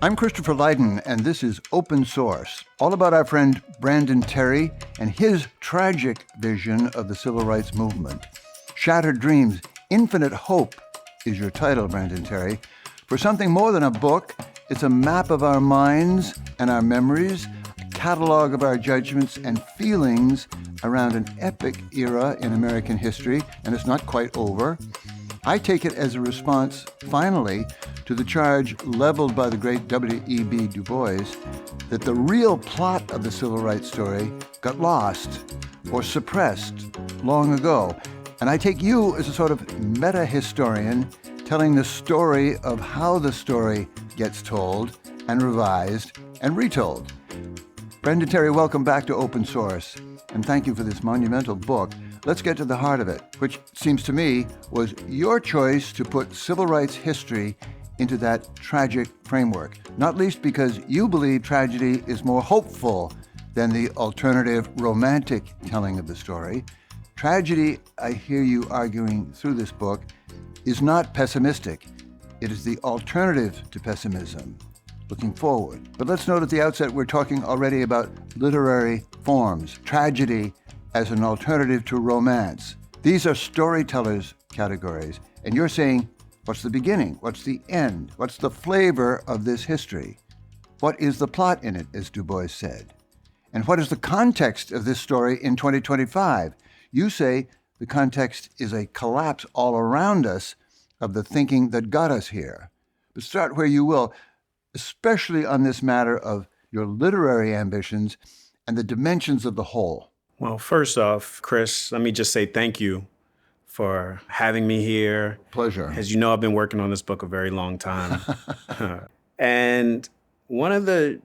I'm Christopher Lydon, and this is Open Source, all about our friend Brandon Terry and his tragic vision of the civil rights movement. Shattered Dreams, Infinite Hope is your title, Brandon Terry. For something more than a book, it's a map of our minds and our memories, a catalog of our judgments and feelings around an epic era in American history, and it's not quite over. I take it as a response, finally, to the charge leveled by the great W.E.B. Du Bois that the real plot of the civil rights story got lost or suppressed long ago. And I take you as a sort of meta-historian telling the story of how the story gets told and revised and retold. Brandon Terry, welcome back to Open Source, and thank you for this monumental book. Let's get to the heart of it, which seems to me was your choice to put civil rights history into that tragic framework, not least because you believe tragedy is more hopeful than the alternative romantic telling of the story. Tragedy, I hear you arguing through this book, is not pessimistic. It is the alternative to pessimism, looking forward. But let's note at the outset, we're talking already about literary forms, tragedy as an alternative to romance. These are storytellers' categories, and you're saying, what's the beginning? What's the end? What's the flavor of this history? What is the plot in it, as Du Bois said? And what is the context of this story in 2025? You say the context is a collapse all around us of the thinking that got us here. But start where you will, especially on this matter of your literary ambitions and the dimensions of the whole. Well, first off, Chris, let me just say thank you for having me here. Pleasure. As you know, I've been working on this book a very long time. And one of the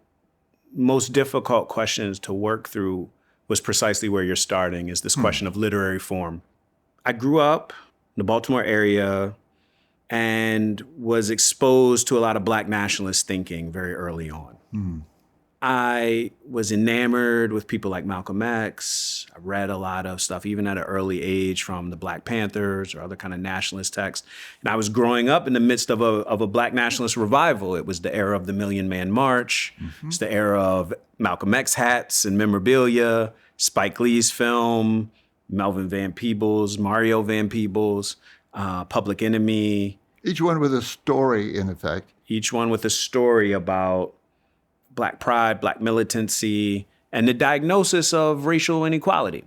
most difficult questions to work through was precisely where you're starting, is this question of literary form. I grew up in the Baltimore area and was exposed to a lot of Black nationalist thinking very early on. I was enamored with people like Malcolm X. I read a lot of stuff, even at an early age, from the Black Panthers or other kind of nationalist texts. And I was growing up in the midst of a Black nationalist revival. It was the era of the Million Man March. It's the era of Malcolm X hats and memorabilia, Spike Lee's film, Melvin Van Peebles, Mario Van Peebles, Public Enemy. Each one with a story, in effect. Each one with a story about Black pride, Black militancy, and the diagnosis of racial inequality.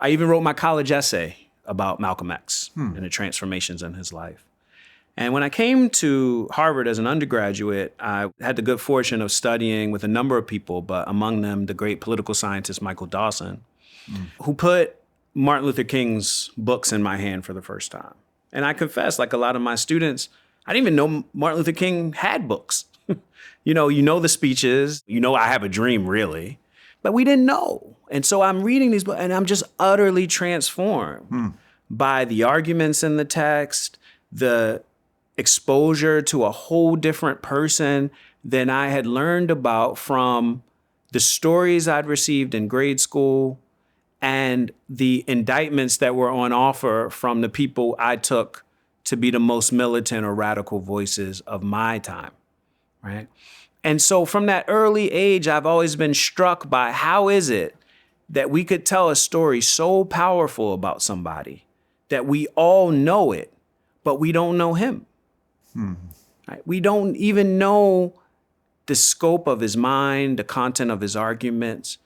I even wrote my college essay about Malcolm X and the transformations in his life. And when I came to Harvard as an undergraduate, I had the good fortune of studying with a number of people, but among them, the great political scientist Michael Dawson, who put Martin Luther King's books in my hand for the first time. And I confess, like a lot of my students, I didn't even know Martin Luther King had books. You know the speeches, I have a dream, really, but we didn't know. And so I'm reading these books and I'm just utterly transformed by the arguments in the text, the exposure to a whole different person than I had learned about from the stories I'd received in grade school and the indictments that were on offer from the people I took to be the most militant or radical voices of my time. Right. And so from that early age, I've always been struck by how is it that we could tell a story so powerful about somebody that we all know it, but we don't know him. Right? We don't even know the scope of his mind, the content of his arguments.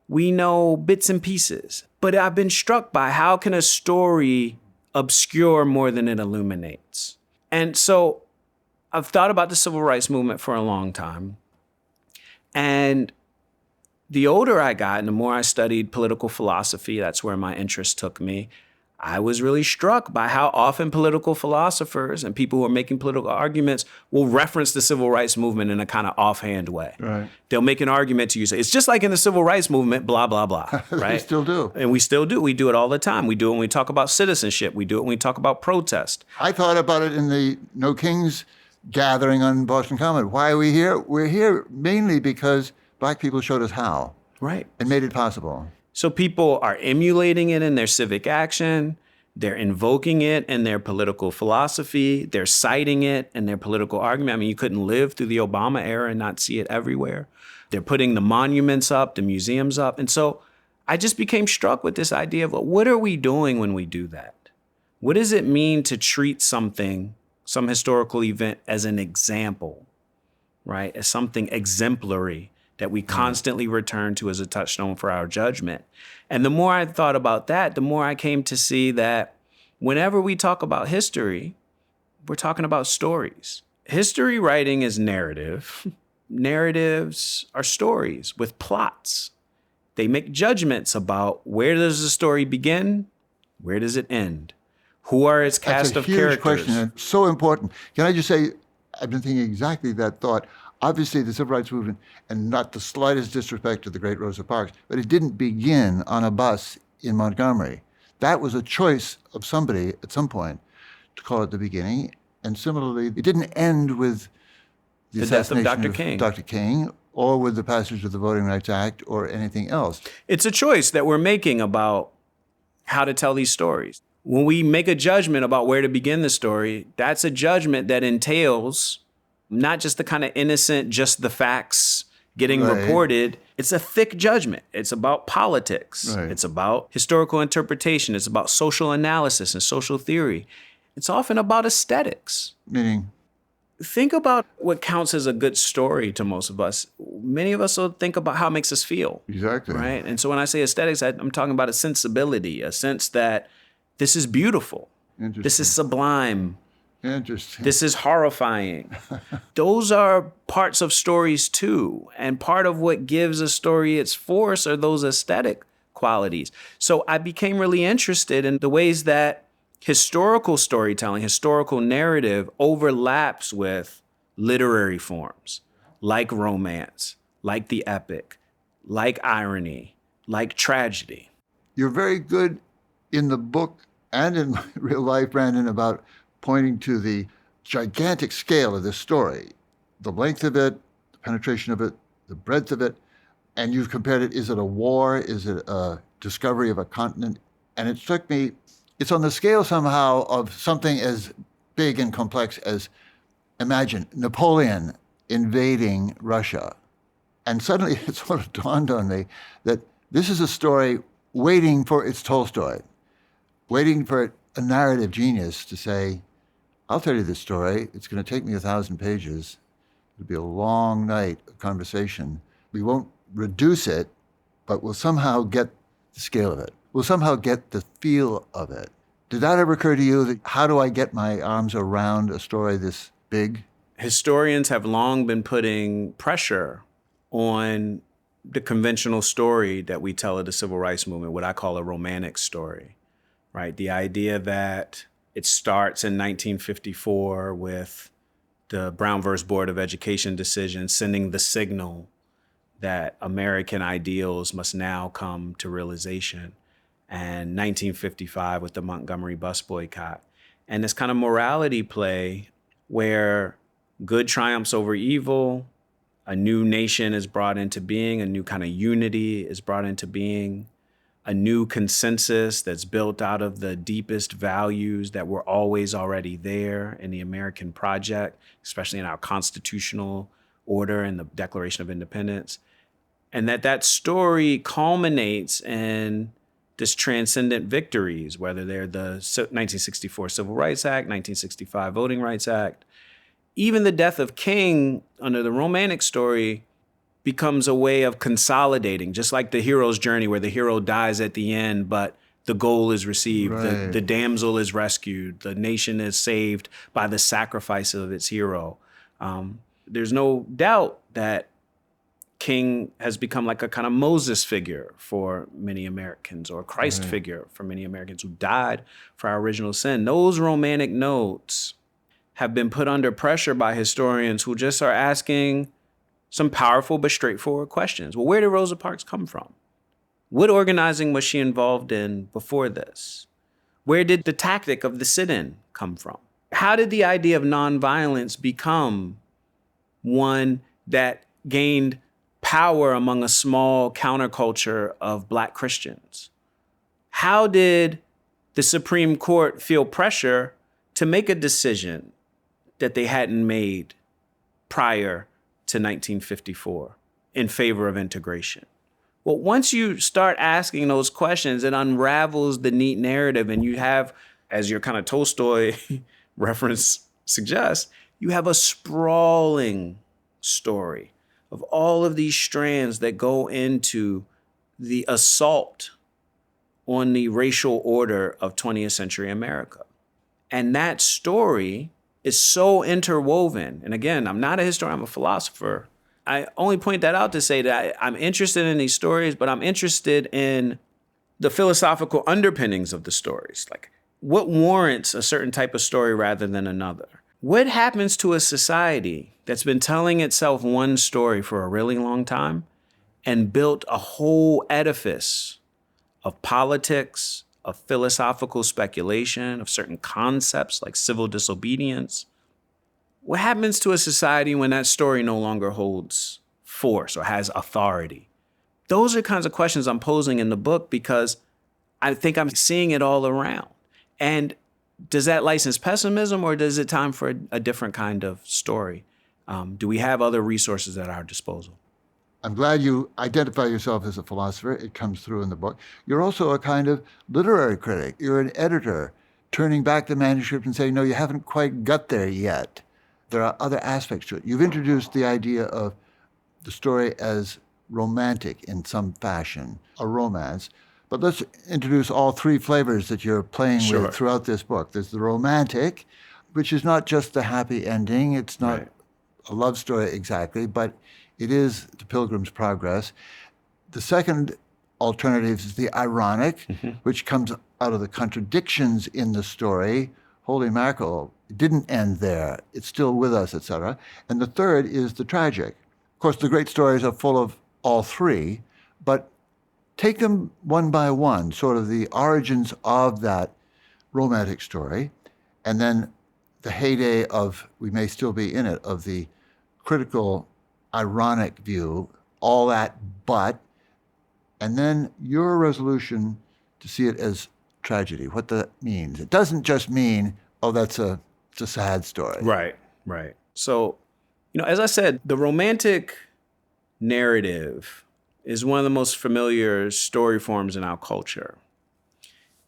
We know bits and pieces. But I've been struck by how can a story obscure more than it illuminates? And so I've thought about the civil rights movement for a long time. And the older I got and the more I studied political philosophy, that's where my interest took me, I was really struck by how often political philosophers and people who are making political arguments will reference the civil rights movement in a kind of offhand way. Right. They'll make an argument to you, say, it's just like in the civil rights movement, blah, blah, blah. Right? We still do. And we still do. We do it all the time. We do it when we talk about citizenship. We do it when we talk about protest. I thought about it in the No Kings gathering on Boston Common. Why are we here? We're here mainly because Black people showed us how. Right. And made it possible. So people are emulating it in their civic action. They're invoking it in their political philosophy. They're citing it in their political argument. I mean, you couldn't live through the Obama era and not see it everywhere. They're putting the monuments up, the museums up. And so I just became struck with this idea of what are we doing when we do that? What does it mean to treat something, some historical event, as an example, right? As something exemplary that we constantly return to as a touchstone for our judgment. And the more I thought about that, the more I came to see that whenever we talk about history, we're talking about stories. History writing is narrative. Narratives are stories with plots. They make judgments about where does the story begin? Where does it end? Who are its cast of characters? That's a huge question and so important. Can I just say, I've been thinking exactly that thought. Obviously, the civil rights movement, and not the slightest disrespect to the great Rosa Parks, but it didn't begin on a bus in Montgomery. That was a choice of somebody at some point to call it the beginning. And similarly, it didn't end with the death of assassination Dr. King or with the passage of the Voting Rights Act or anything else. It's a choice that we're making about how to tell these stories. When we make a judgment about where to begin the story, that's a judgment that entails not just the kind of innocent, just the facts getting reported. It's a thick judgment. It's about politics. Right. It's about historical interpretation. It's about social analysis and social theory. It's often about aesthetics. Meaning? Think about what counts as a good story to most of us. Many of us will think about how it makes us feel. Exactly. Right? And so when I say aesthetics, I'm talking about a sensibility, a sense that this is beautiful. This is sublime. Interesting. This is horrifying. Those are parts of stories too. And part of what gives a story its force are those aesthetic qualities. So I became really interested in the ways that historical storytelling, historical narrative overlaps with literary forms like romance, like the epic, like irony, like tragedy. You're very good in the book and in real life, Brandon, about pointing to the gigantic scale of this story, the length of it, the penetration of it, the breadth of it. And you've compared it, is it a war? Is it a discovery of a continent? And it struck me, it's on the scale somehow of something as big and complex as, imagine, Napoleon invading Russia. And suddenly it sort of dawned on me that this is a story waiting for its Tolstoy, waiting for a narrative genius to say, I'll tell you this story. It's going to take me 1,000 pages. It'll be a long night of conversation. We won't reduce it, but we'll somehow get the scale of it. We'll somehow get the feel of it. Did that ever occur to you that how do I get my arms around a story this big? Historians have long been putting pressure on the conventional story that we tell of the civil rights movement, what I call a romantic story, right? The idea that it starts in 1954 with the Brown versus Board of Education decision sending the signal that American ideals must now come to realization, and 1955 with the Montgomery bus boycott. And this kind of morality play where good triumphs over evil, a new nation is brought into being, a new kind of unity is brought into being, a new consensus that's built out of the deepest values that were always already there in the American project, especially in our constitutional order and the Declaration of Independence. And that story culminates in this transcendent victories, whether they're the 1964 Civil Rights Act, 1965 Voting Rights Act. Even the death of King under the romantic story becomes a way of consolidating, just like the hero's journey where the hero dies at the end, but the goal is received, Right. the damsel is rescued, the nation is saved by the sacrifice of its hero. There's no doubt that King has become like a kind of Moses figure for many Americans, or a Christ figure for many Americans who died for our original sin. Those romantic notes have been put under pressure by historians who just are asking some powerful but straightforward questions. Well, where did Rosa Parks come from? What organizing was she involved in before this? Where did the tactic of the sit-in come from? How did the idea of nonviolence become one that gained power among a small counterculture of Black Christians? How did the Supreme Court feel pressure to make a decision that they hadn't made prior to 1954 in favor of integration? Well, once you start asking those questions, it unravels the neat narrative, and you have, as your kind of Tolstoy reference suggests, you have a sprawling story of all of these strands that go into the assault on the racial order of 20th century America. And that story is so interwoven. And again, I'm not a historian, I'm a philosopher. I only point that out to say that I'm interested in these stories, but I'm interested in the philosophical underpinnings of the stories. Like, what warrants a certain type of story rather than another? What happens to a society that's been telling itself one story for a really long time and built a whole edifice of politics, of philosophical speculation, of certain concepts like civil disobedience? What happens to a society when that story no longer holds force or has authority? Those are kinds of questions I'm posing in the book because I think I'm seeing it all around. And does that license pessimism, or is it time for a different kind of story? Do we have other resources at our disposal? I'm glad you identify yourself as a philosopher. It comes through in the book. You're also a kind of literary critic. You're an editor, turning back the manuscript and saying, no, you haven't quite got there yet. There are other aspects to it. You've introduced the idea of the story as romantic in some fashion, a romance. But let's introduce all three flavors that you're playing Sure. with throughout this book. There's the romantic, which is not just the happy ending. It's not Right. a love story exactly, but it is the Pilgrim's Progress. The second alternative is the ironic, which comes out of the contradictions in the story. Holy mackerel, it didn't end there. It's still with us, etc. And the third is the tragic. Of course, the great stories are full of all three, but take them one by one, sort of the origins of that romantic story, and then the heyday of, we may still be in it, of the critical, ironic view, all that but, and then your resolution to see it as tragedy, what that means. It doesn't just mean, oh, it's a sad story. Right, right. So, as I said, the romantic narrative is one of the most familiar story forms in our culture.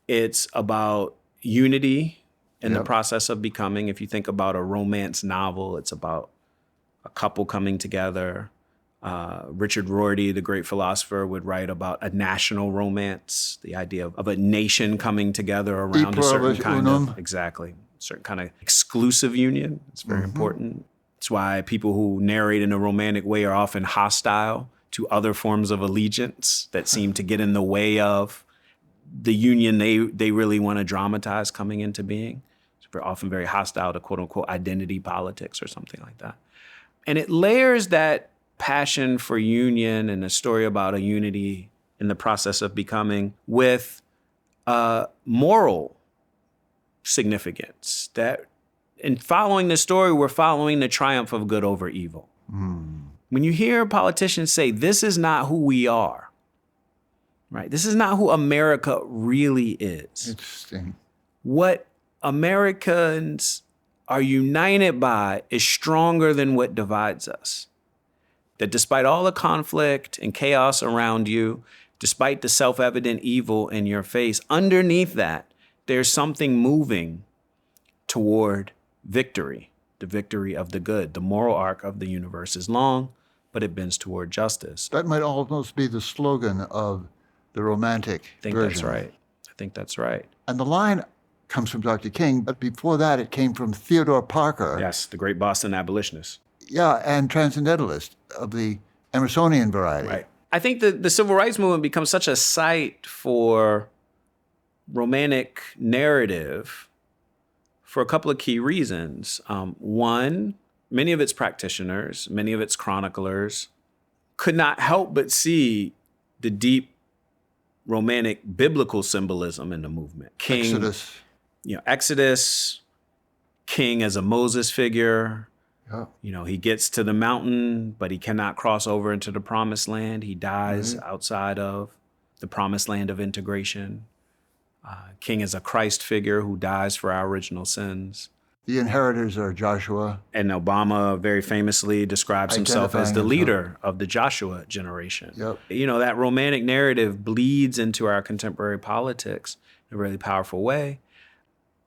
It's about unity in the process of becoming. If you think about a romance novel, it's about a couple coming together. Richard Rorty, the great philosopher, would write about a national romance, the idea of a nation coming together around a certain kind of, certain kind of exclusive union. It's very important. It's why people who narrate in a romantic way are often hostile to other forms of allegiance that seem to get in the way of the union they really want to dramatize coming into being. They're often very hostile to quote unquote identity politics or something like that. And it layers that passion for union and a story about a unity in the process of becoming with moral significance. That in following the story, we're following the triumph of good over evil. When you hear politicians say, this is not who we are, right? This is not who America really is. Interesting. What Americans are united by is stronger than what divides us. That despite all the conflict and chaos around you, despite the self-evident evil in your face, underneath that, there's something moving toward victory, the victory of the good. The moral arc of the universe is long, but it bends toward justice. That might almost be the slogan of the romantic version. That's right. I think that's right. And the line comes from Dr. King, but before that it came from Theodore Parker. Yes, the great Boston abolitionist. Yeah, and transcendentalist of the Emersonian variety. Right. I think the civil rights movement becomes such a site for romantic narrative for a couple of key reasons. One, many of its practitioners, many of its chroniclers could not help but see the deep romantic biblical symbolism in the movement. King, Exodus, King as a Moses figure. Yeah. He gets to the mountain, but he cannot cross over into the promised land. He dies outside of the promised land of integration. King is a Christ figure who dies for our original sins. The inheritors are Joshua. And Obama very famously describes himself as the Identifying leader of the Joshua generation. Yep. You know, that romantic narrative bleeds into our contemporary politics in a really powerful way.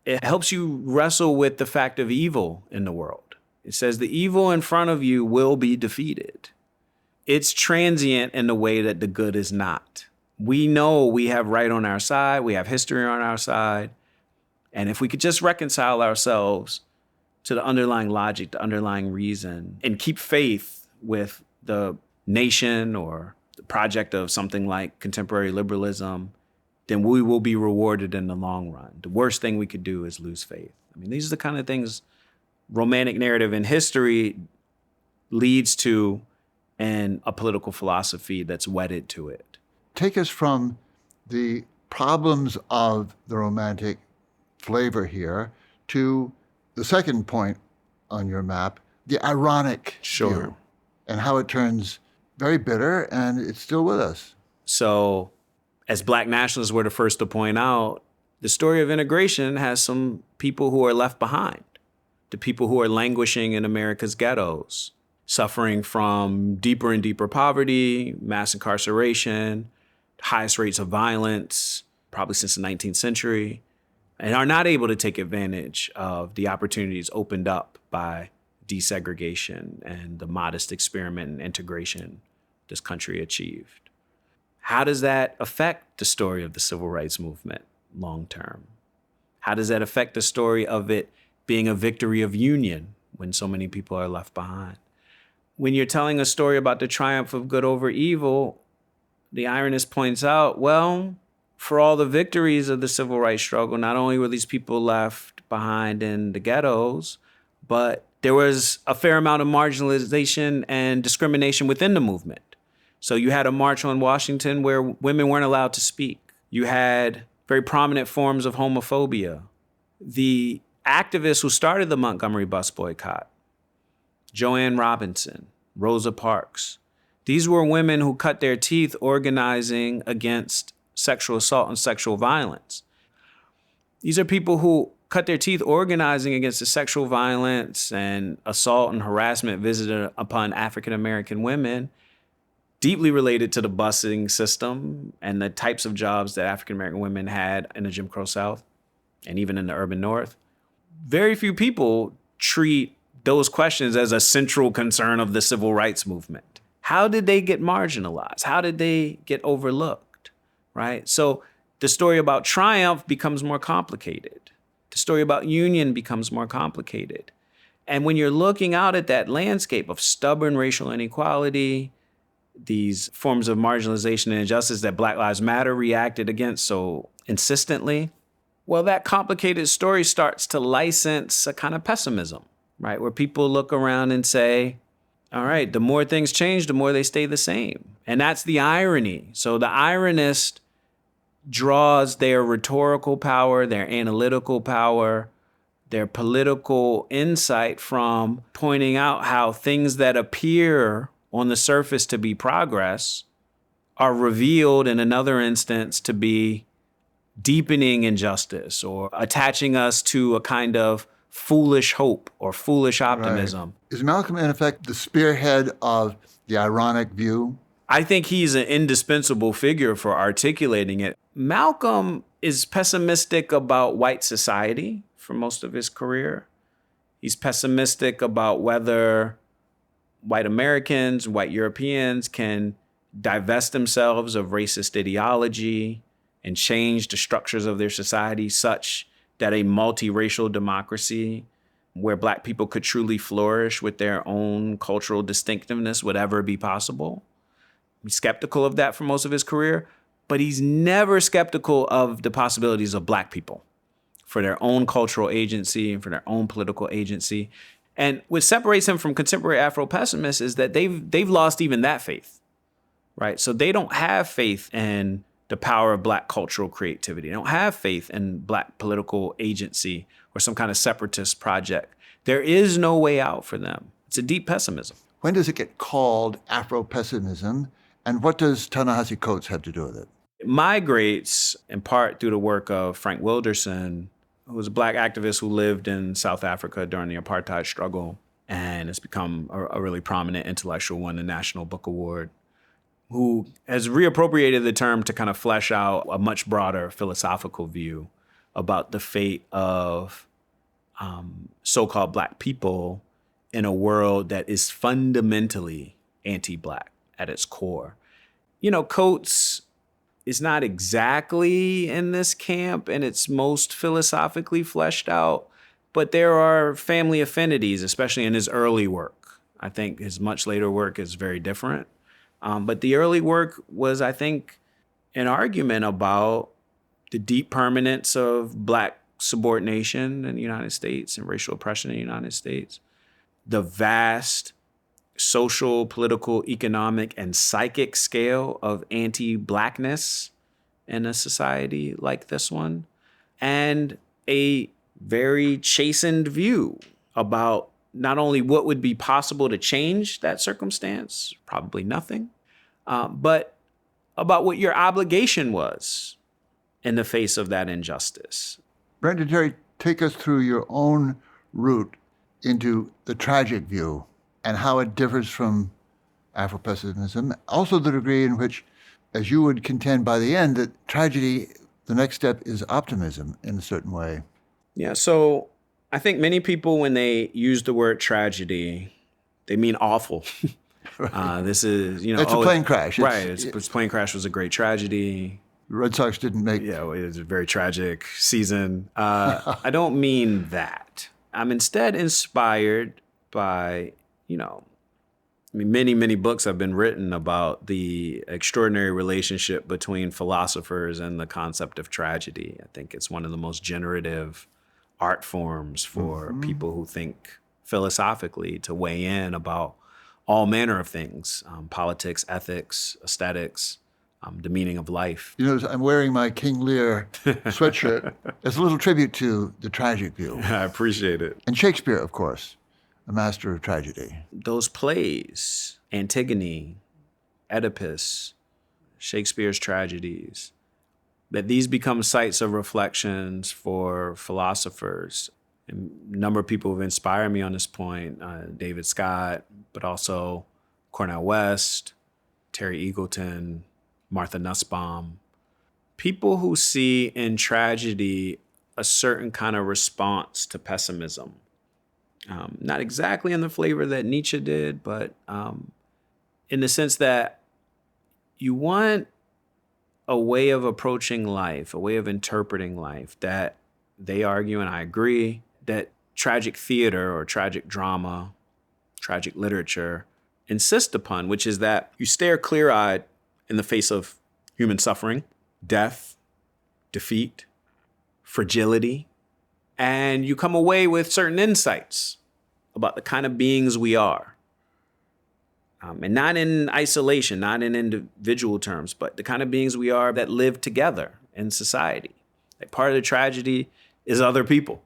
It helps you wrestle with the fact of evil in the world. It says the evil in front of you will be defeated. It's transient in the way that the good is not. We know we have right on our side. We have history on our side. And if we could just reconcile ourselves to the underlying logic, the underlying reason, and keep faith with the nation or the project of something like contemporary liberalism, then we will be rewarded in the long run. The worst thing we could do is lose faith. I mean, these are the kind of things romantic narrative in history leads to, and a political philosophy that's wedded to it. Take us from the problems of the romantic flavor here to the second point on your map, the ironic view, and how it turns very bitter, and it's still with us. So, as Black nationalists were the first to point out, the story of integration has some people who are left behind, the people who are languishing in America's ghettos, suffering from deeper and deeper poverty, mass incarceration, highest rates of violence, probably since the 19th century, and are not able to take advantage of the opportunities opened up by desegregation and the modest experiment and integration this country achieved. How does that affect the story of the civil rights movement long term? How does that affect the story of it being a victory of union when so many people are left behind? When you're telling a story about the triumph of good over evil, the ironist points out, well, for all the victories of the civil rights struggle, not only were these people left behind in the ghettos, but there was a fair amount of marginalization and discrimination within the movement. So you had a march on Washington where women weren't allowed to speak. You had very prominent forms of homophobia. The activists who started the Montgomery bus boycott, Joanne Robinson, Rosa Parks, these were women who cut their teeth organizing against sexual assault and sexual violence. These are people who cut their teeth organizing against the sexual violence and assault and harassment visited upon African-American women, deeply related to the busing system and the types of jobs that African-American women had in the Jim Crow South and even in the urban North. Very few people treat those questions as a central concern of the civil rights movement. How did they get marginalized? How did they get overlooked? Right? So the story about triumph becomes more complicated. The story about union becomes more complicated. And when you're looking out at that landscape of stubborn racial inequality, these forms of marginalization and injustice that Black Lives Matter reacted against so insistently, well, that complicated story starts to license a kind of pessimism, right? Where people look around and say, all right, the more things change, the more they stay the same. And that's the irony. So the ironist draws their rhetorical power, their analytical power, their political insight from pointing out how things that appear on the surface to be progress are revealed in another instance to be deepening injustice or attaching us to a kind of foolish hope or foolish optimism. Right. Is Malcolm, in effect, the spearhead of the ironic view? I think he's an indispensable figure for articulating it. Malcolm is pessimistic about white society for most of his career. He's pessimistic about whether white Americans, white Europeans can divest themselves of racist ideology and change the structures of their society such that a multiracial democracy where Black people could truly flourish with their own cultural distinctiveness would ever be possible. He's skeptical of that for most of his career, but he's never skeptical of the possibilities of Black people for their own cultural agency and for their own political agency. And what separates him from contemporary Afro-pessimists is that they've lost even that faith, right? So they don't have faith in the power of Black cultural creativity. They don't have faith in Black political agency or some kind of separatist project. There is no way out for them. It's a deep pessimism. When does it get called Afro-pessimism? And what does Ta-Nehisi Coates have to do with it? migrates in part through the work of Frank Wilderson, who was a Black activist who lived in South Africa during the apartheid struggle and has become a really prominent intellectual, won the National Book Award, who has reappropriated the term to kind of flesh out a much broader philosophical view about the fate of so-called Black people in a world that is fundamentally anti-Black at its core. You know, Coates is not exactly in this camp and it's most philosophically fleshed out, but there are family affinities, especially in his early work. I think his much later work is very different. But the early work was, I think, an argument about the deep permanence of Black subordination in the United States and racial oppression in the United States, the vast social, political, economic, and psychic scale of anti-Blackness in a society like this one, and a very chastened view about not only what would be possible to change that circumstance, probably nothing, but about what your obligation was in the face of that injustice. Brandon Terry, take us through your own route into the tragic view and how it differs from Afro-pessimism. Also the degree in which, as you would contend by the end, that tragedy, the next step is optimism in a certain way. Yeah, so I think many people, when they use the word tragedy, they mean awful. This is, you know, it's a plane crash. It's plane crash was a great tragedy. The Red Sox didn't make. Yeah, it was a very tragic season. I don't mean that. I'm instead inspired by, you know, I mean, many books have been written about the extraordinary relationship between philosophers and the concept of tragedy. I think it's one of the most generative art forms for people who think philosophically to weigh in about all manner of things, politics, ethics, aesthetics, the meaning of life. You know, I'm wearing my King Lear sweatshirt as a little tribute to the tragic view. I appreciate it. And Shakespeare, of course, a master of tragedy. Those plays, Antigone, Oedipus, Shakespeare's tragedies, that these become sites of reflections for philosophers. And a number of people have inspired me on this point, David Scott, but also Cornel West, Terry Eagleton, Martha Nussbaum. People who see in tragedy a certain kind of response to pessimism. Not exactly in the flavor that Nietzsche did, but in the sense that you want a way of approaching life, a way of interpreting life that they argue, and I agree, that tragic theater or tragic drama, tragic literature insist upon, which is that you stare clear-eyed in the face of human suffering, death, defeat, fragility, and you come away with certain insights about the kind of beings we are. And not in isolation, not in individual terms, but the kind of beings we are that live together in society. Like part of the tragedy is other people.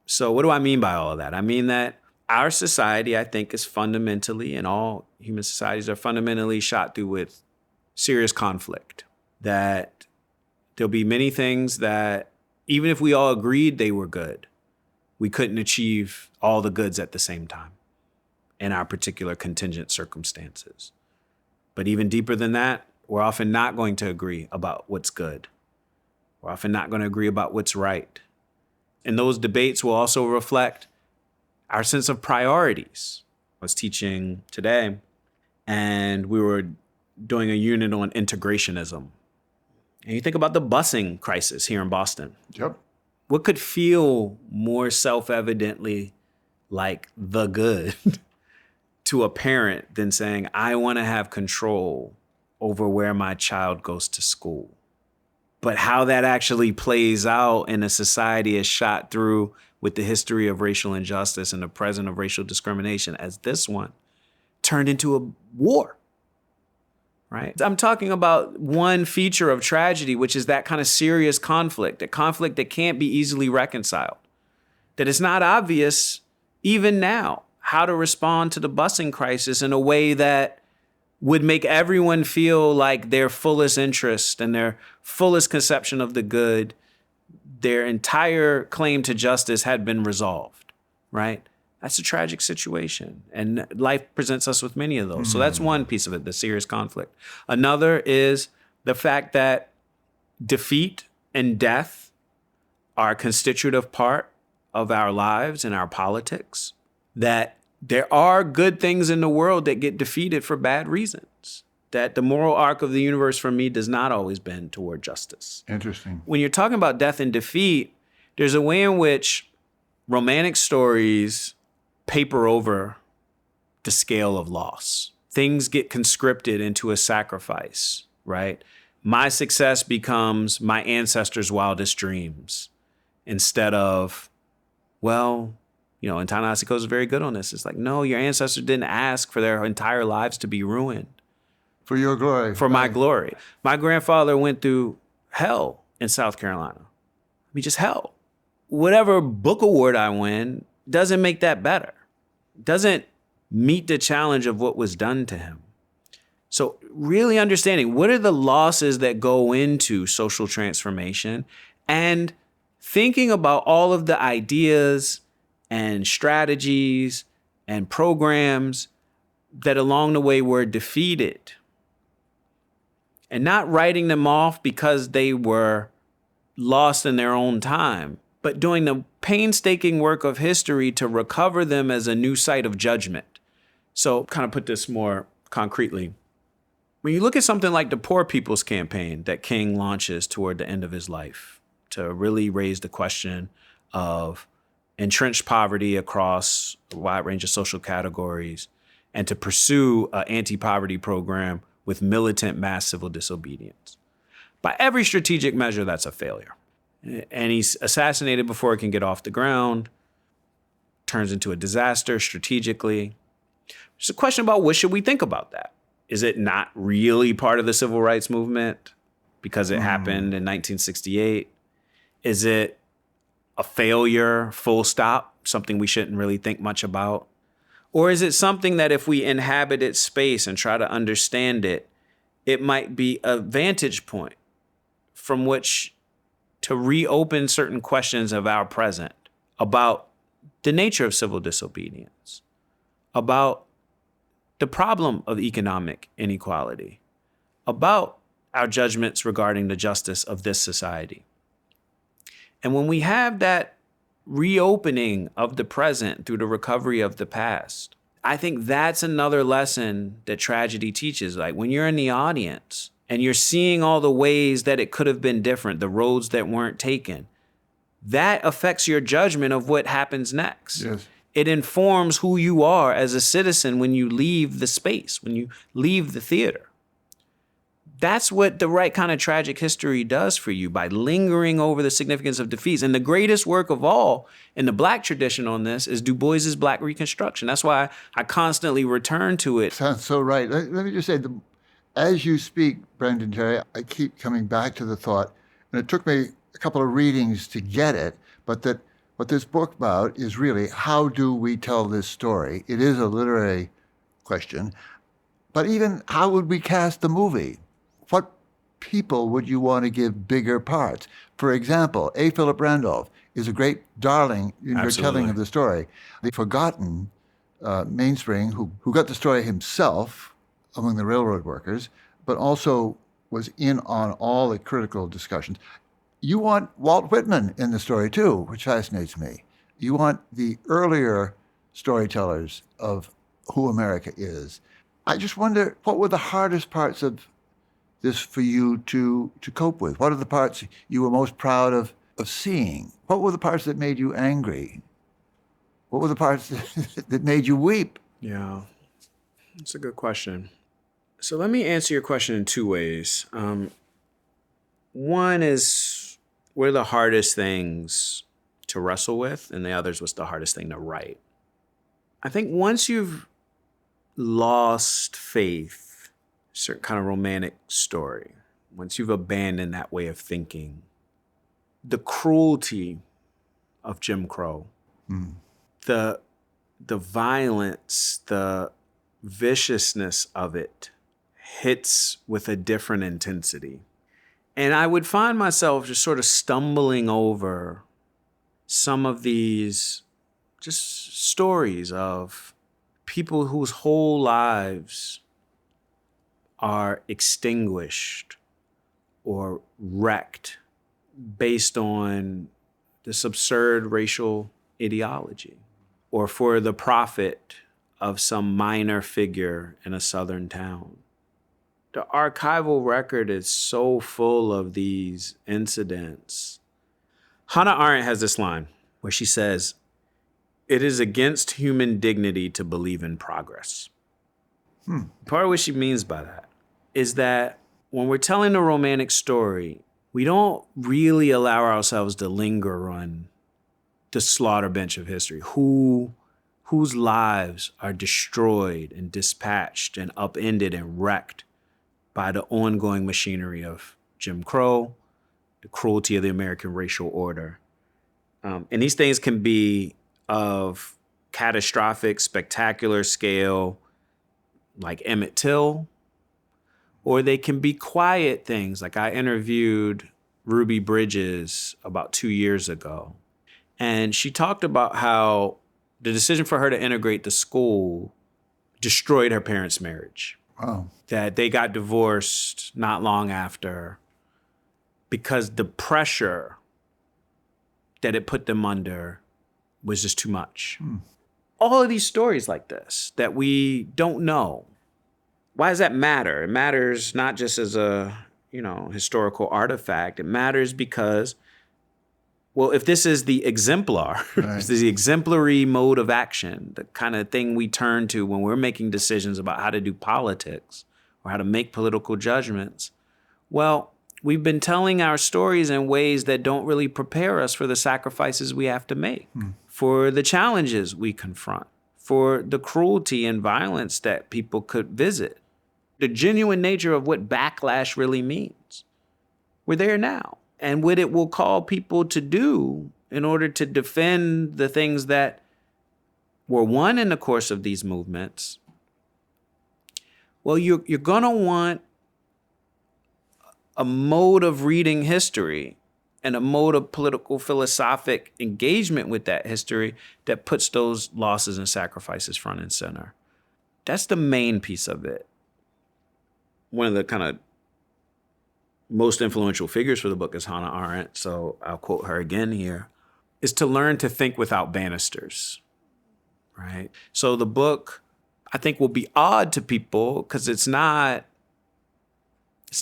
So what do I mean by all of that? I mean that our society, I think, is fundamentally, and all human societies are fundamentally shot through with serious conflict. That there'll be many things that, even if we all agreed they were good, we couldn't achieve all the goods at the same time in our particular contingent circumstances. But even deeper than that, we're often not going to agree about what's good. We're often not going to agree about what's right. And those debates will also reflect our sense of priorities. I was teaching today, and we were doing a unit on integrationism. And you think about the busing crisis here in Boston. Yep. What could feel more self-evidently like the good to a parent than saying, I want to have control over where my child goes to school? But how that actually plays out in a society is shot through with the history of racial injustice and the present of racial discrimination as this one turned into a war, right? I'm talking about one feature of tragedy, which is that kind of serious conflict, a conflict that can't be easily reconciled, that it's not obvious even now how to respond to the busing crisis in a way that would make everyone feel like their fullest interest and their fullest conception of the good, their entire claim to justice had been resolved, right? That's a tragic situation. And life presents us with many of those. So that's one piece of it, the serious conflict. Another is the fact that defeat and death are a constitutive part of our lives and our politics, that there are good things in the world that get defeated for bad reasons, that the moral arc of the universe for me does not always bend toward justice. Interesting. When you're talking about death and defeat, there's a way in which romantic stories paper over the scale of loss. Things get conscripted into a sacrifice, right? My success becomes my ancestors' wildest dreams instead of, well, you know, and Ta-Nehisi Coates is very good on this. It's like, no, your ancestors didn't ask for their entire lives to be ruined. For your glory. For my glory. My grandfather went through hell in South Carolina. I mean, just hell. Whatever book award I win doesn't make that better. Doesn't meet the challenge of what was done to him. So really understanding what are the losses that go into social transformation and thinking about all of the ideas and strategies and programs that along the way were defeated, and not writing them off because they were lost in their own time, but doing the painstaking work of history to recover them as a new site of judgment. So kind of put this more concretely. When you look at something like the Poor People's Campaign that King launches toward the end of his life to really raise the question of entrenched poverty across a wide range of social categories and to pursue an anti-poverty program with militant mass civil disobedience. By every strategic measure, that's a failure. And he's assassinated before it can get off the ground, turns into a disaster strategically. There's a question about what should we think about that? Is it not really part of the civil rights movement because it happened in 1968? Is it a failure, full stop, something we shouldn't really think much about? Or is it something that if we inhabit its space and try to understand it, it might be a vantage point from which to reopen certain questions of our present about the nature of civil disobedience, about the problem of economic inequality, about our judgments regarding the justice of this society. And when we have that reopening of the present through the recovery of the past, I think that's another lesson that tragedy teaches. Like when you're in the audience and you're seeing all the ways that it could have been different, the roads that weren't taken, that affects your judgment of what happens next. Yes. It informs who you are as a citizen when you leave the space, when you leave the theater. That's what the right kind of tragic history does for you by lingering over the significance of defeats. And the greatest work of all in the Black tradition on this is Du Bois's Black Reconstruction. That's why I constantly return to it. Sounds so right. Let me just say, as you speak, Brendan Terry, I keep coming back to the thought, and it took me a couple of readings to get it, but that what this book about is really how do we tell this story? It is a literary question, but even how would we cast the movie? What people would you want to give bigger parts? For example, A. Philip Randolph is a great darling in your telling of the story. The forgotten mainspring who got the story himself among the railroad workers, but also was in on all the critical discussions. You want Walt Whitman in the story too, which fascinates me. You want the earlier storytellers of who America is. I just wonder, what were the hardest parts of this for you to cope with? What are the parts you were most proud of seeing? What were the parts that made you angry? What were the parts that made you weep? Yeah, that's a good question. So let me answer your question in two ways. One is, what are the hardest things to wrestle with? And the other is, what's the hardest thing to write? I think once you've lost faith, certain kind of romantic story, once you've abandoned that way of thinking, the cruelty of Jim Crow, the violence, the viciousness of it hits with a different intensity. And I would find myself just sort of stumbling over some of these just stories of people whose whole lives are extinguished or wrecked based on this absurd racial ideology, or for the profit of some minor figure in a southern town. The archival record is so full of these incidents. Hannah Arendt has this line where she says, "It is against human dignity to believe in progress." Part of what she means by that is that when we're telling a romantic story, we don't really allow ourselves to linger on the slaughter bench of history, whose lives are destroyed and dispatched and upended and wrecked by the ongoing machinery of Jim Crow, the cruelty of the American racial order. And these things can be of catastrophic, spectacular scale, like Emmett Till, or they can be quiet things. Like I interviewed Ruby Bridges about 2 years ago, and she talked about how the decision for her to integrate the school destroyed her parents' marriage. Wow. That they got divorced not long after because the pressure that it put them under was just too much. All of these stories like this that we don't know. Why does that matter? It matters not just as a, historical artifact. It matters because, well, if this is the exemplar, Right. this is the exemplary mode of action, the kind of thing we turn to when we're making decisions about how to do politics or how to make political judgments, well, we've been telling our stories in ways that don't really prepare us for the sacrifices we have to make, for the challenges we confront, for the cruelty and violence that people could visit, the genuine nature of what backlash really means. We're there now. And what it will call people to do in order to defend the things that were won in the course of these movements. Well, you're going to want a mode of reading history and a mode of political philosophic engagement with that history that puts those losses and sacrifices front and center. That's the main piece of it. One of the kind of most influential figures for the book is Hannah Arendt, so I'll quote her again here, is to learn to think without banisters, right? So the book, I think, will be odd to people because it's not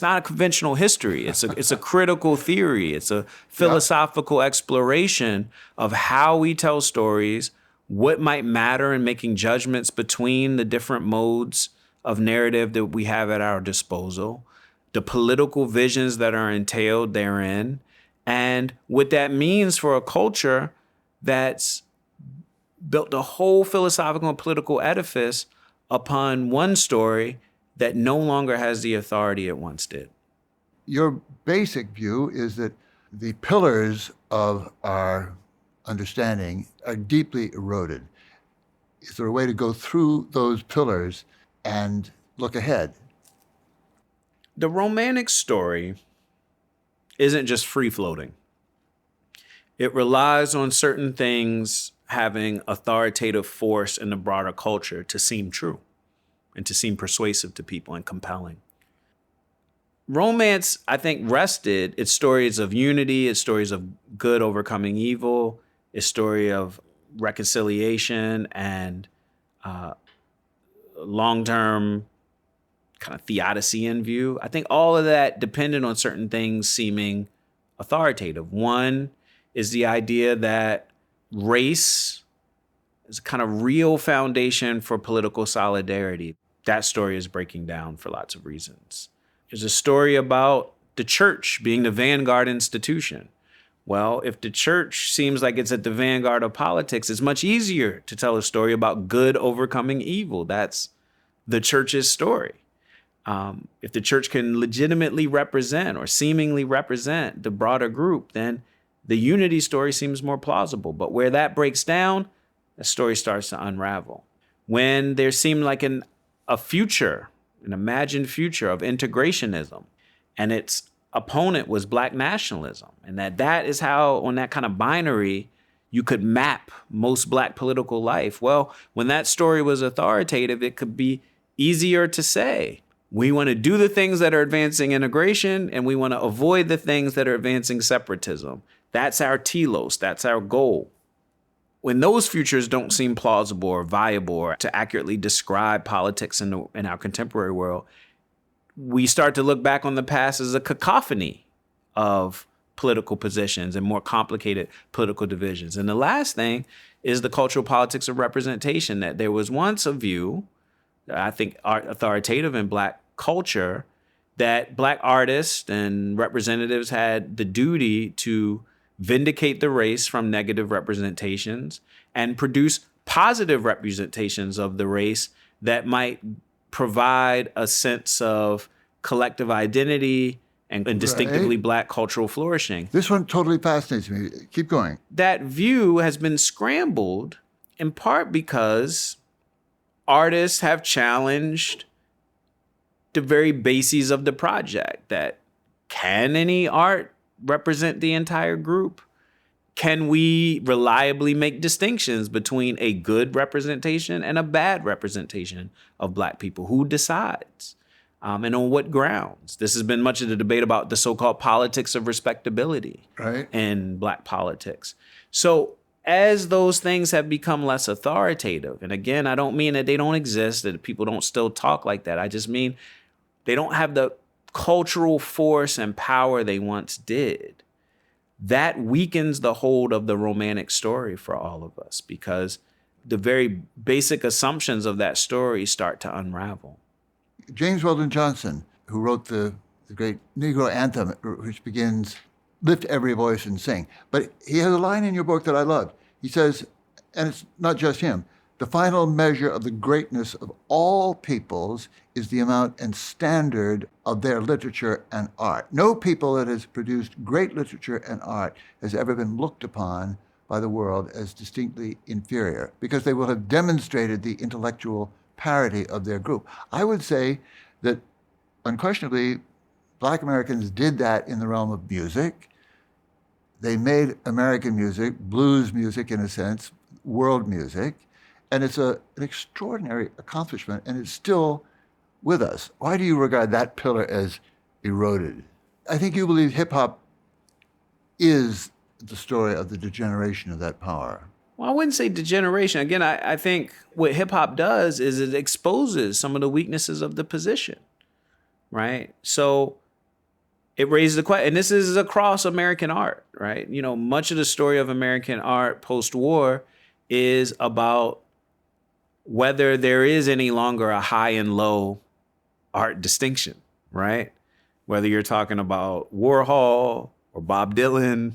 a conventional history. It's a critical theory. It's a philosophical exploration of how we tell stories, what might matter in making judgments between the different modes of narrative that we have at our disposal, the political visions that are entailed therein, and what that means for a culture that's built a whole philosophical and political edifice upon one story that no longer has the authority it once did. Your basic view is that the pillars of our understanding are deeply eroded. Is there a way to go through those pillars and look ahead? The romantic story isn't just free-floating. It relies on certain things having authoritative force in the broader culture to seem true and to seem persuasive to people and compelling. Romance, I think, rested its stories of unity, its stories of good overcoming evil, its story of reconciliation and long-term kind of theodicean view. I think all of that depended on certain things seeming authoritative. One is the idea that race is a kind of real foundation for political solidarity. That story is breaking down for lots of reasons. There's a story about the church being the vanguard institution. Well, if the church seems like it's at the vanguard of politics, it's much easier to tell a story about good overcoming evil. That's the church's story. If the church can legitimately represent or seemingly represent the broader group, then the unity story seems more plausible. But where that breaks down, the story starts to unravel. When there seemed like a future an imagined future of integrationism, and its opponent was Black nationalism, and that is how, on that kind of binary, you could map most Black political life. Well, when that story was authoritative, it could be easier to say, we want to do the things that are advancing integration, and we want to avoid the things that are advancing separatism. That's our telos. That's our goal. When those futures don't seem plausible or viable or to accurately describe politics in our contemporary world, we start to look back on the past as a cacophony of political positions and more complicated political divisions. And the last thing is the cultural politics of representation, that there was once a view, I think authoritative in Black culture, that Black artists and representatives had the duty to vindicate the race from negative representations and produce positive representations of the race that might provide a sense of collective identity and distinctively Black cultural flourishing. This one totally fascinates me. Keep going. That view has been scrambled in part because artists have challenged the very bases of the project. That can any art represent the entire group? Can we reliably make distinctions between a good representation and a bad representation of Black people? Who decides? And on what grounds? This has been much of the debate about the so-called politics of respectability in Black politics. So as those things have become less authoritative, and again, I don't mean that they don't exist, that people don't still talk like that. I just mean they don't have the cultural force and power they once did. That weakens the hold of the Romantic story for all of us, because the very basic assumptions of that story start to unravel. James Weldon Johnson, who wrote the great Negro anthem, which begins, "Lift every voice and sing." But he has a line in your book that I love. He says, and it's not just him, "The final measure of the greatness of all peoples is the amount and standard of their literature and art. No people that has produced great literature and art has ever been looked upon by the world as distinctly inferior, because they will have demonstrated the intellectual parity of their group." I would say that unquestionably, Black Americans did that in the realm of music. They made American music, blues music in a sense, world music, and it's an extraordinary accomplishment, and it's still with us. Why do you regard that pillar as eroded? I think you believe hip-hop is the story of the degeneration of that power. Well, I wouldn't say degeneration. Again, I think what hip hop does is it exposes some of the weaknesses of the position, right? So it raises the question, and this is across American art, right? You know, much of the story of American art post-war is about whether there is any longer a high and low art distinction, right? Whether you're talking about Warhol or Bob Dylan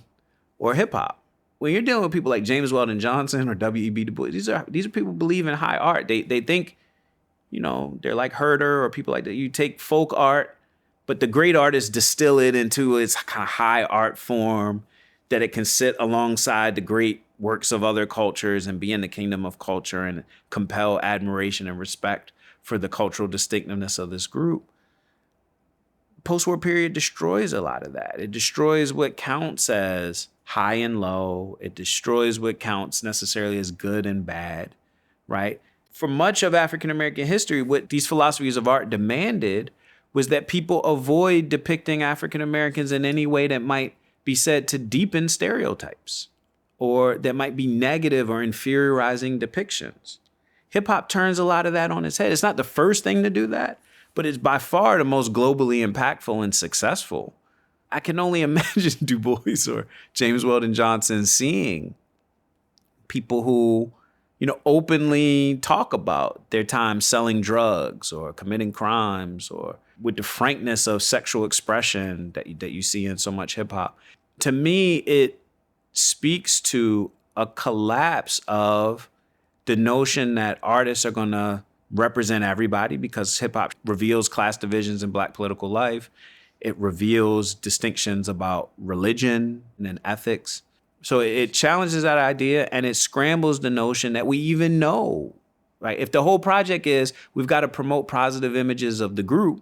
or hip hop. When you're dealing with people like James Weldon Johnson or W.E.B. Du Bois, these are people who believe in high art. They think, you know, they're like Herder or people like that. You take folk art, but the great artists distill it into its kind of high art form that it can sit alongside the great works of other cultures and be in the kingdom of culture and compel admiration and respect for the cultural distinctiveness of this group. Post-war period destroys a lot of that. It destroys what counts as high and low. It destroys what counts necessarily as good and bad, right? For much of African American history, what these philosophies of art demanded was that people avoid depicting African Americans in any way that might be said to deepen stereotypes or that might be negative or inferiorizing depictions. Hip hop turns a lot of that on its head. It's not the first thing to do that, but it's by far the most globally impactful and successful. I can only imagine Du Bois or James Weldon Johnson seeing people who, you know, openly talk about their time selling drugs or committing crimes, or with the frankness of sexual expression that you see in so much hip hop. To me, it speaks to a collapse of the notion that artists are going to represent everybody, because hip hop reveals class divisions in Black political life. It reveals distinctions about religion and ethics. So it challenges that idea, and it scrambles the notion that we even know Right? If the whole project is we've got to promote positive images of the group,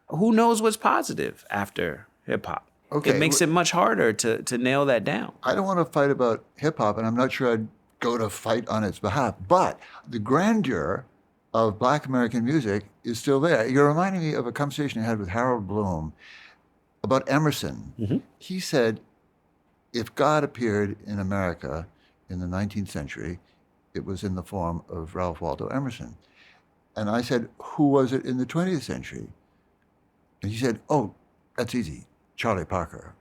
who knows what's positive after hip hop? Okay, It makes it much harder to nail that down. I don't want to fight about hip hop, and I'm not sure I'd go to fight on its behalf, but the grandeur of Black American music is still there. You're reminding me of a conversation I had with Harold Bloom about Emerson. He said, if God appeared in America in the 19th century, it was in the form of Ralph Waldo Emerson. And I said, who was it in the 20th century? And he said, oh, that's easy, Charlie Parker.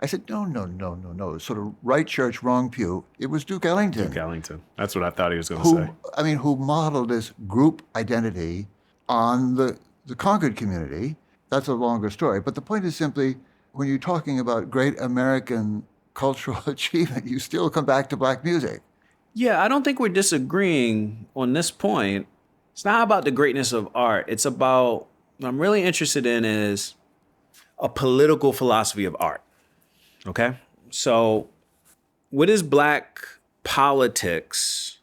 I said, no. Sort of right church, wrong pew. It was Duke Ellington. Duke Ellington. That's what I thought he was going to say. Who modeled this group identity on the Concord community. That's a longer story. But the point is simply, when you're talking about great American cultural achievement, you still come back to Black music. Yeah, I don't think we're disagreeing on this point. It's not about the greatness of art. It's about, what I'm really interested in is a political philosophy of art. Okay? So what is Black politics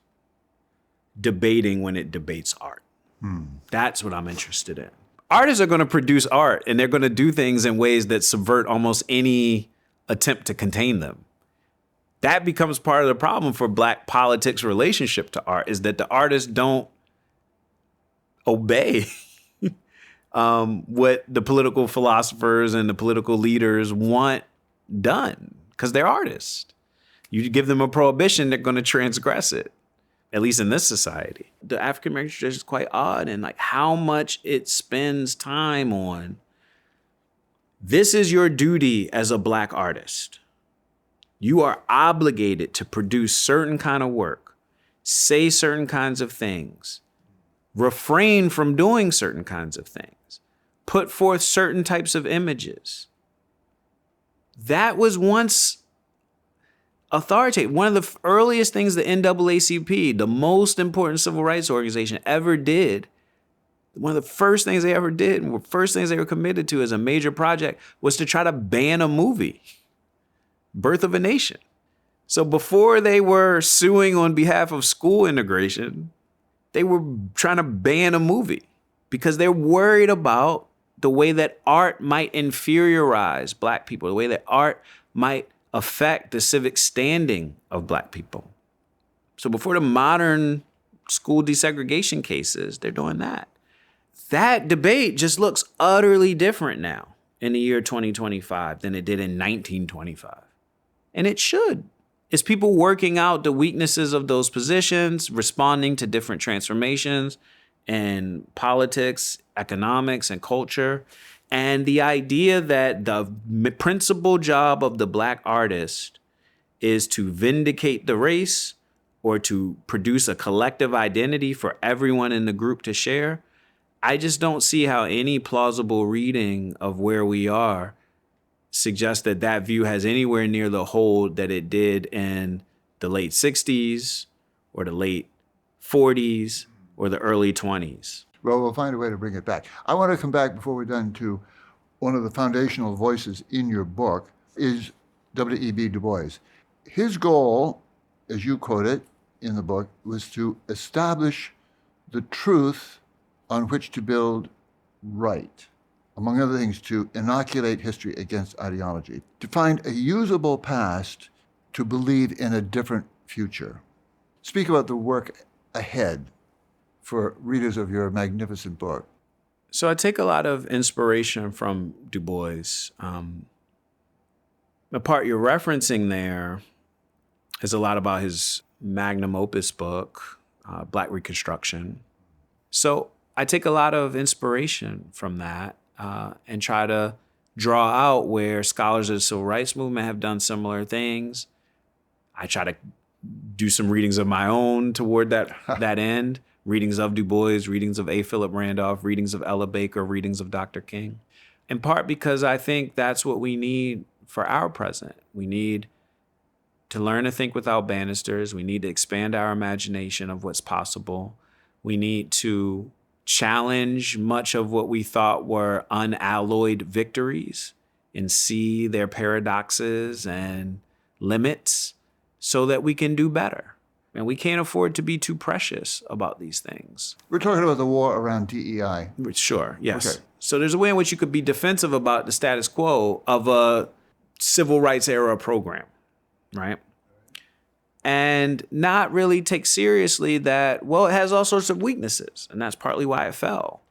debating when it debates art? That's what I'm interested in. Artists are going to produce art, and they're going to do things in ways that subvert almost any attempt to contain them. That becomes part of the problem for Black politics' relationship to art, is that the artists don't obey what the political philosophers and the political leaders want done, because they're artists. You give them a prohibition, they're going to transgress it, at least in this society. The African American tradition is quite odd in like how much it spends time on, this is your duty as a Black artist. You are obligated to produce certain kind of work, say certain kinds of things, refrain from doing certain kinds of things, put forth certain types of images. That was once authoritative. One of the earliest things the NAACP, the most important civil rights organization, ever did, one of the first things they ever did, and the first things they were committed to as a major project, was to try to ban a movie, Birth of a Nation. So before they were suing on behalf of school integration, they were trying to ban a movie because they're worried about the way that art might inferiorize Black people, the way that art might affect the civic standing of Black people. So before the modern school desegregation cases, they're doing that. That debate just looks utterly different now in the year 2025 than it did in 1925. And it should. It's people working out the weaknesses of those positions, responding to different transformations in politics, economics, and culture. And the idea that the principal job of the Black artist is to vindicate the race or to produce a collective identity for everyone in the group to share, I just don't see how any plausible reading of where we are suggests that that view has anywhere near the hold that it did in the late 60s or the late 40s or the early 20s. Well, we'll find a way to bring it back. I want to come back before we're done to one of the foundational voices in your book is W.E.B. Du Bois. His goal, as you quote it in the book, was to establish the truth on which to build right. Among other things, to inoculate history against ideology, to find a usable past to believe in a different future. Speak about the work ahead for readers of your magnificent book. So I take a lot of inspiration from Du Bois. The part you're referencing there is a lot about his magnum opus book, Black Reconstruction. So I take a lot of inspiration from that and try to draw out where scholars of the civil rights movement have done similar things. I try to do some readings of my own toward that end. Readings of Du Bois, readings of A. Philip Randolph, readings of Ella Baker, readings of Dr. King. In part because I think that's what we need for our present. We need to learn to think without banisters. We need to expand our imagination of what's possible. We need to challenge much of what we thought were unalloyed victories and see their paradoxes and limits so that we can do better. And we can't afford to be too precious about these things. We're talking about the war around DEI. Sure, yes. Okay. So there's a way in which you could be defensive about the status quo of a civil rights era program, right? And not really take seriously that, well, it has all sorts of weaknesses, and that's partly why it fell,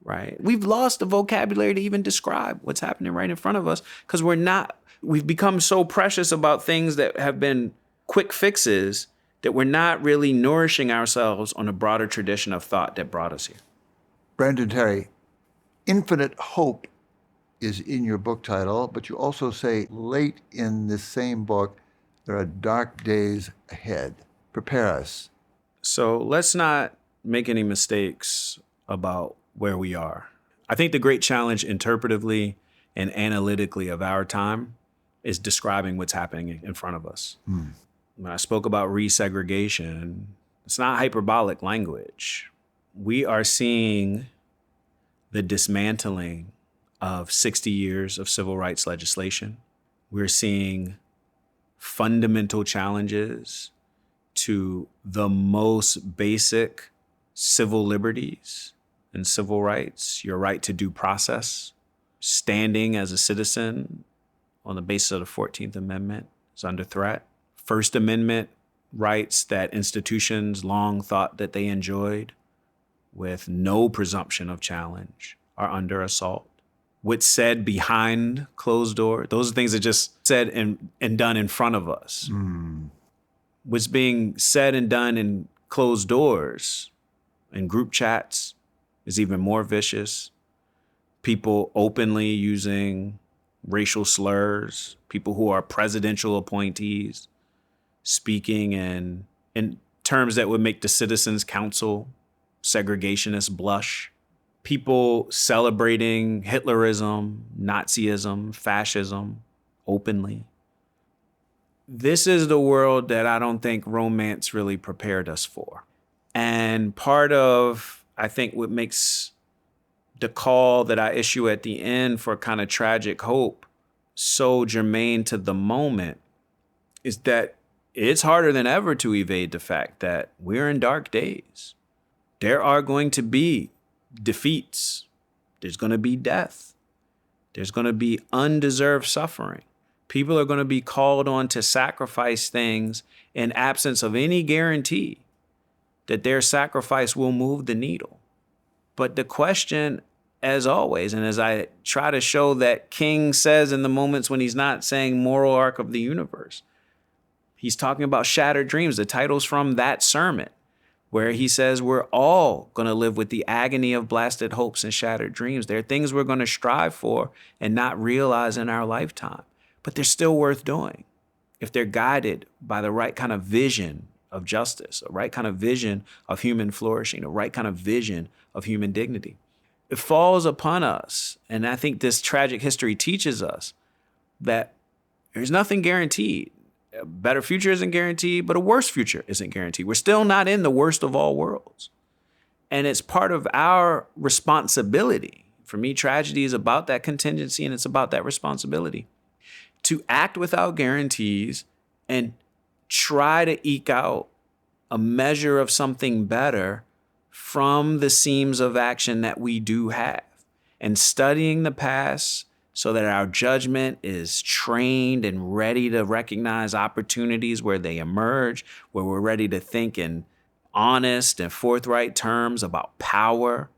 right? We've lost the vocabulary to even describe what's happening right in front of us because we've become so precious about things that have been quick fixes that we're not really nourishing ourselves on a broader tradition of thought that brought us here. Brandon Terry, infinite hope is in your book title, but you also say late in this same book, there are dark days ahead. Prepare us. So let's not make any mistakes about where we are. I think the great challenge interpretively and analytically of our time is describing what's happening in front of us. When I spoke about resegregation, it's not hyperbolic language. We are seeing the dismantling of 60 years of civil rights legislation. We're seeing fundamental challenges to the most basic civil liberties and civil rights, your right to due process, standing as a citizen on the basis of the 14th Amendment is under threat. First Amendment rights that institutions long thought that they enjoyed with no presumption of challenge are under assault. What's said behind closed door, those are things that just said and done in front of us. What's being said and done in closed doors in group chats is even more vicious. People openly using racial slurs, people who are presidential appointees speaking in terms that would make the Citizens Council segregationists blush. People celebrating Hitlerism, Nazism, fascism openly. This is the world that I don't think romance really prepared us for. And part of, I think, what makes the call that I issue at the end for kind of tragic hope so germane to the moment is that it's harder than ever to evade the fact that we're in dark days. There are going to be defeats. There's going to be death. There's going to be undeserved suffering. People are going to be called on to sacrifice things in absence of any guarantee that their sacrifice will move the needle. But the question, as always, and as I try to show that King says in the moments when he's not saying moral arc of the universe, he's talking about shattered dreams. The title's from that sermon where he says we're all going to live with the agony of blasted hopes and shattered dreams. There are things we're going to strive for and not realize in our lifetime, but they're still worth doing if they're guided by the right kind of vision of justice, a right kind of vision of human flourishing, a right kind of vision of human dignity. It falls upon us, and I think this tragic history teaches us that there's nothing guaranteed. A better future isn't guaranteed, but a worse future isn't guaranteed. We're still not in the worst of all worlds. And it's part of our responsibility. For me, tragedy is about that contingency, and it's about that responsibility to act without guarantees and try to eke out a measure of something better from the seams of action that we do have. And studying the past so that our judgment is trained and ready to recognize opportunities where they emerge, where we're ready to think in honest and forthright terms about power,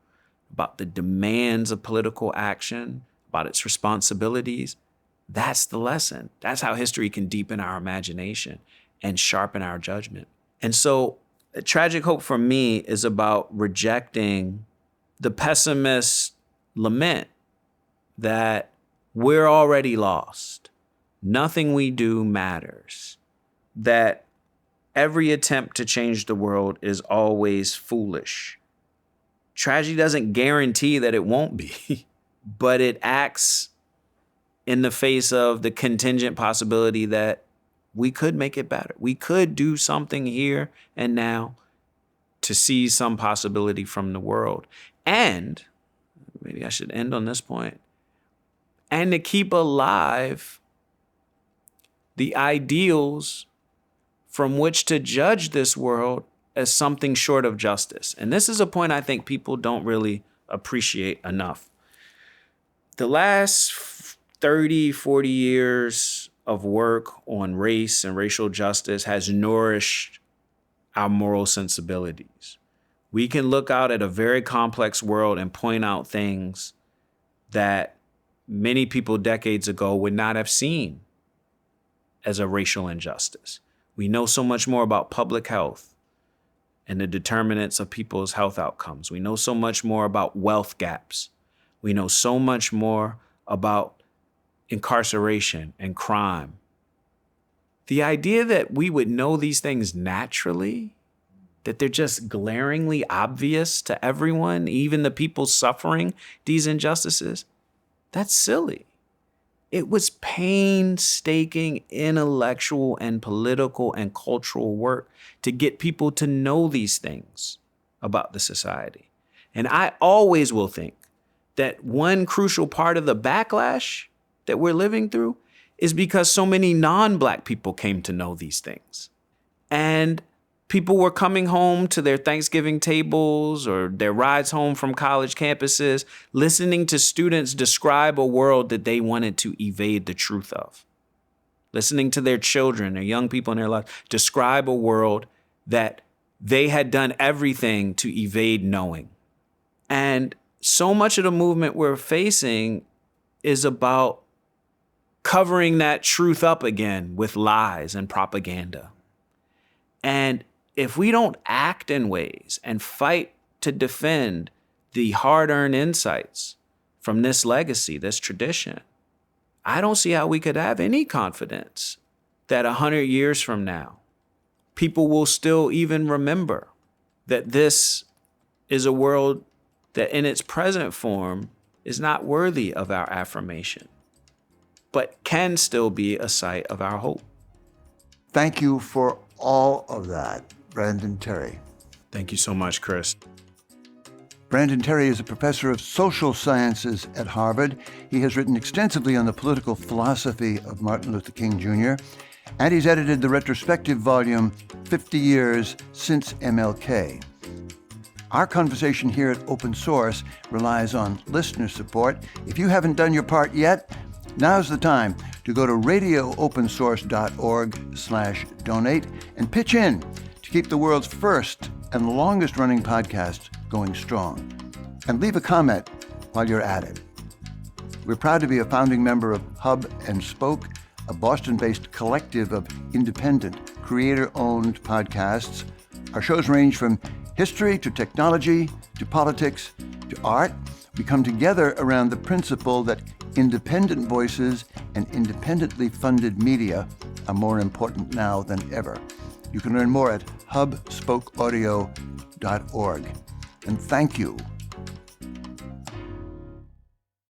about the demands of political action, about its responsibilities. That's the lesson. That's how history can deepen our imagination and sharpen our judgment. And so tragic hope for me is about rejecting the pessimist lament that we're already lost. Nothing we do matters. That every attempt to change the world is always foolish. Tragedy doesn't guarantee that it won't be, but it acts in the face of the contingent possibility that we could make it better. We could do something here and now to seize some possibility from the world. And maybe I should end on this point. And to keep alive the ideals from which to judge this world as something short of justice. And this is a point I think people don't really appreciate enough. The last 30, 40 years of work on race and racial justice has nourished our moral sensibilities. We can look out at a very complex world and point out things that many people decades ago would not have seen as a racial injustice. We know so much more about public health and the determinants of people's health outcomes. We know so much more about wealth gaps. We know so much more about incarceration and crime. The idea that we would know these things naturally, that they're just glaringly obvious to everyone, even the people suffering these injustices, that's silly. It was painstaking intellectual and political and cultural work to get people to know these things about the society. And I always will think that one crucial part of the backlash that we're living through is because so many non-Black people came to know these things. And people were coming home to their Thanksgiving tables or their rides home from college campuses, listening to students describe a world that they wanted to evade the truth of. Listening to their children, their young people in their lives, describe a world that they had done everything to evade knowing. And so much of the movement we're facing is about covering that truth up again with lies and propaganda. And if we don't act in ways and fight to defend the hard-earned insights from this legacy, this tradition, I don't see how we could have any confidence that 100 years from now, people will still even remember that this is a world that in its present form is not worthy of our affirmation, but can still be a site of our hope. Thank you for all of that, Brandon Terry. Thank you so much, Chris. Brandon Terry is a professor of social sciences at Harvard. He has written extensively on the political philosophy of Martin Luther King Jr., and he's edited the retrospective volume, 50 Years Since MLK. Our conversation here at Open Source relies on listener support. If you haven't done your part yet, now's the time to go to radioopensource.org/donate and pitch in to keep the world's first and longest running podcast going strong. And leave a comment while you're at it. We're proud to be a founding member of Hub and Spoke, a Boston-based collective of independent, creator-owned podcasts. Our shows range from history to technology to politics to art. We come together around the principle that independent voices and independently funded media are more important now than ever. You can learn more at hubspokeaudio.org. And thank you